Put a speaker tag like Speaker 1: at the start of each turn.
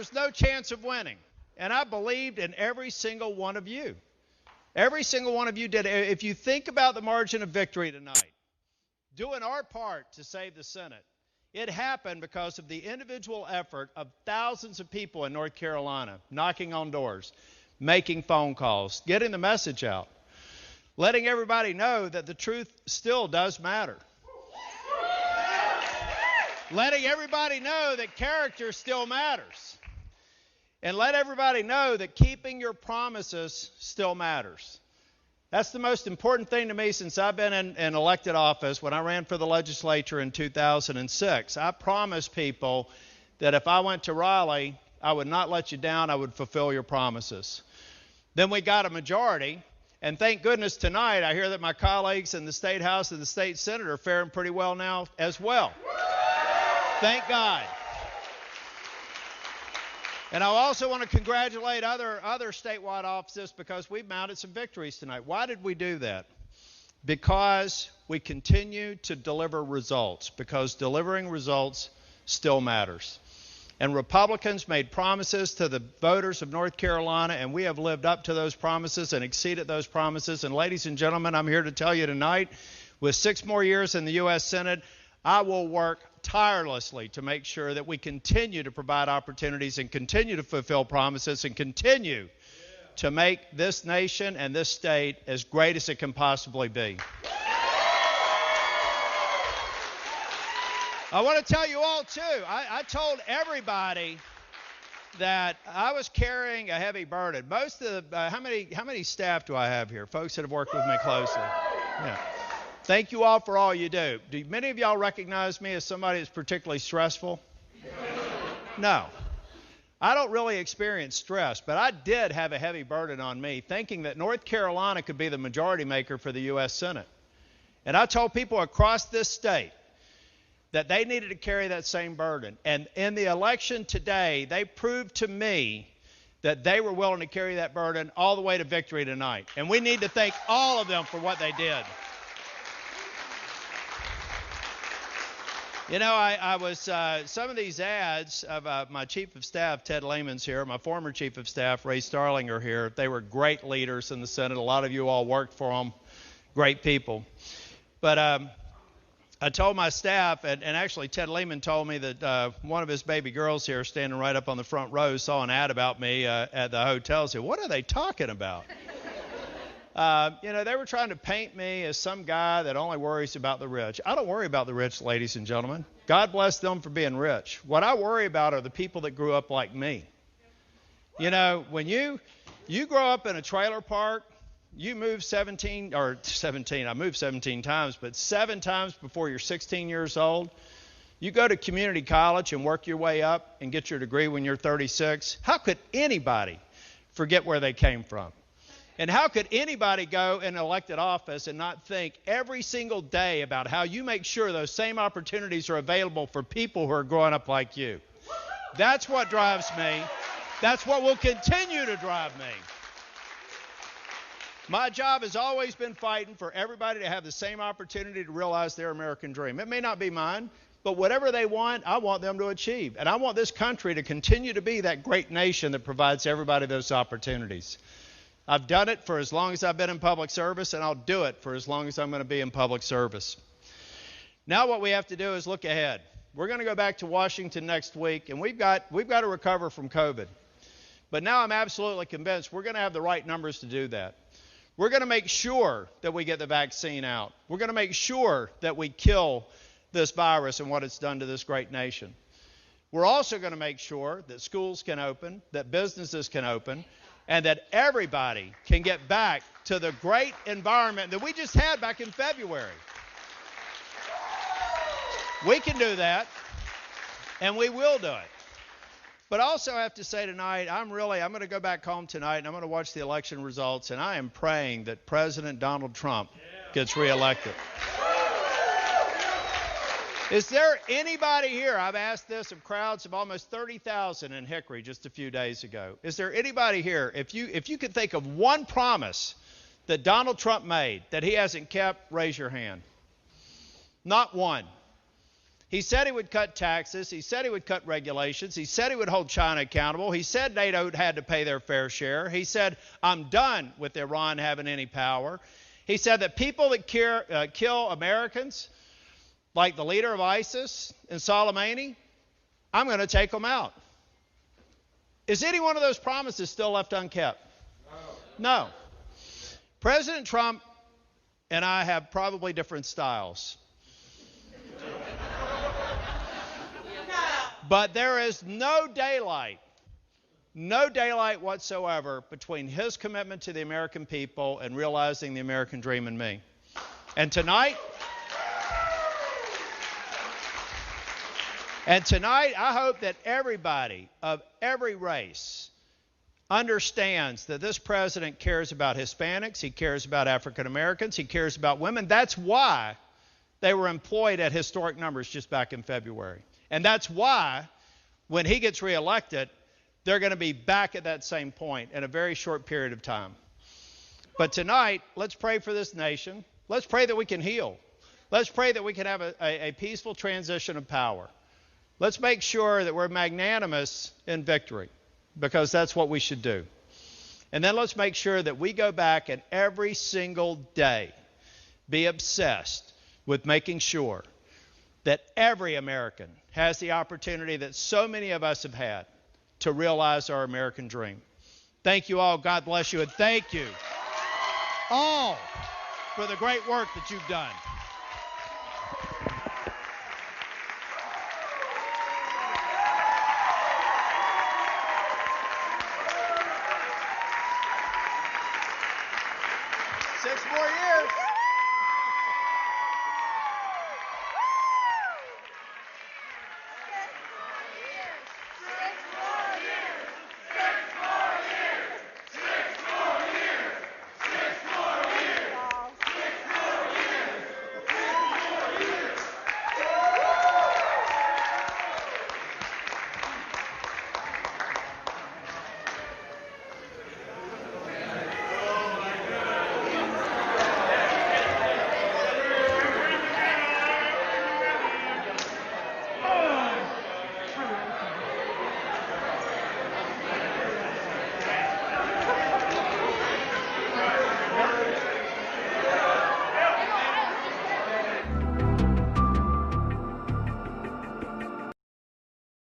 Speaker 1: there's no chance of winning. And I believed in every single one of you. Every single one of you did. If you think about the margin of victory tonight, doing our part to save the Senate, it happened because of the individual effort of thousands of people in North Carolina, knocking on doors, making phone calls, getting the message out, letting everybody know that the truth still does matter. Letting everybody know that character still matters. And let everybody know that keeping your promises still matters. That's the most important thing to me since I've been in elected office. When I ran for the legislature in 2006, I promised people that if I went to Raleigh, I would not let you down. I would fulfill your promises. Then we got a majority. And thank goodness tonight, I hear that my colleagues in the State House and the State Senate are faring pretty well now as well. Thank God. And I also want to congratulate other statewide offices because we've mounted some victories tonight. Why did we do that? Because we continue to deliver results, because delivering results still matters. And Republicans made promises to the voters of North Carolina, and we have lived up to those promises and exceeded those promises. And ladies and gentlemen, I'm here to tell you tonight, with 6 more years in the U.S. Senate, I will work tirelessly to make sure that we continue to provide opportunities and continue to fulfill promises and continue to make this nation and this state as great as it can possibly be. I want to tell you all, too, I told everybody that I was carrying a heavy burden. Most of the, how many staff do I have here? Folks that have worked with me closely. Yeah. Thank you all for all you do. Do many of y'all recognize me as somebody that's particularly stressful? No. I don't really experience stress, but I did have a heavy burden on me, thinking that North Carolina could be the majority maker for the U.S. Senate. And I told people across this state that they needed to carry that same burden. And in the election today, they proved to me that they were willing to carry that burden all the way to victory tonight. And we need to thank all of them for what they did. You know, I was, some of these ads of my chief of staff, Ted Lehman's here, my former chief of staff, Ray Starling, are here. They were great leaders in the Senate. A lot of you all worked for them, great people. But I told my staff, and actually Ted Lehman told me that one of his baby girls here, standing right up on the front row, saw an ad about me at the hotel. Said, "What are they talking about?" You know, they were trying to paint me as some guy that only worries about the rich. I don't worry about the rich, ladies and gentlemen. God bless them for being rich. What I worry about are the people that grew up like me. You know, when you grow up in a trailer park, you move I moved 17 times, but 7 times before you're 16 years old. You go to community college and work your way up and get your degree when you're 36. How could anybody forget where they came from? And how could anybody go in elected office and not think every single day about how you make sure those same opportunities are available for people who are growing up like you? That's what drives me. That's what will continue to drive me. My job has always been fighting for everybody to have the same opportunity to realize their American dream. It may not be mine, but whatever they want, I want them to achieve. And I want this country to continue to be that great nation that provides everybody those opportunities. I've done it for as long as I've been in public service, and I'll do it for as long as I'm going to be in public service. Now what we have to do is look ahead. We're going to go back to Washington next week, and we've got to recover from COVID. But now I'm absolutely convinced we're going to have the right numbers to do that. We're going to make sure that we get the vaccine out. We're going to make sure that we kill this virus and what it's done to this great nation. We're also going to make sure that schools can open, that businesses can open, and that everybody can get back to the great environment that we just had back in February. We can do that, and we will do it. But also I have to say tonight, I'm going to go back home tonight, and I'm going to watch the election results, and I am praying that President Donald Trump gets reelected. Is there anybody here, I've asked this of crowds of almost 30,000 in Hickory just a few days ago. Is there anybody here, if you could think of one promise that Donald Trump made that he hasn't kept, raise your hand. Not one. He said he would cut taxes. He said he would cut regulations. He said he would hold China accountable. He said NATO had to pay their fair share. He said, I'm done with Iran having any power. He said that people that kill Americans, like the leader of ISIS and Soleimani, I'm going to take them out. Is any one of those promises still left unkept? No. President Trump and I have probably different styles. But there is no daylight whatsoever between his commitment to the American people and realizing the American dream in me. And tonight, I hope that everybody of every race understands that this president cares about Hispanics, he cares about African Americans, he cares about women. That's why they were employed at historic numbers just back in February. And that's why, when he gets reelected, they're going to be back at that same point in a very short period of time. But tonight, let's pray for this nation. Let's pray that we can heal. Let's pray that we can have a peaceful transition of power. Let's make sure that we're magnanimous in victory, because that's what we should do. And then let's make sure that we go back and every single day be obsessed with making sure that every American has the opportunity that so many of us have had to realize our American dream. Thank you all. God bless you. And thank you all for the great work that you've done.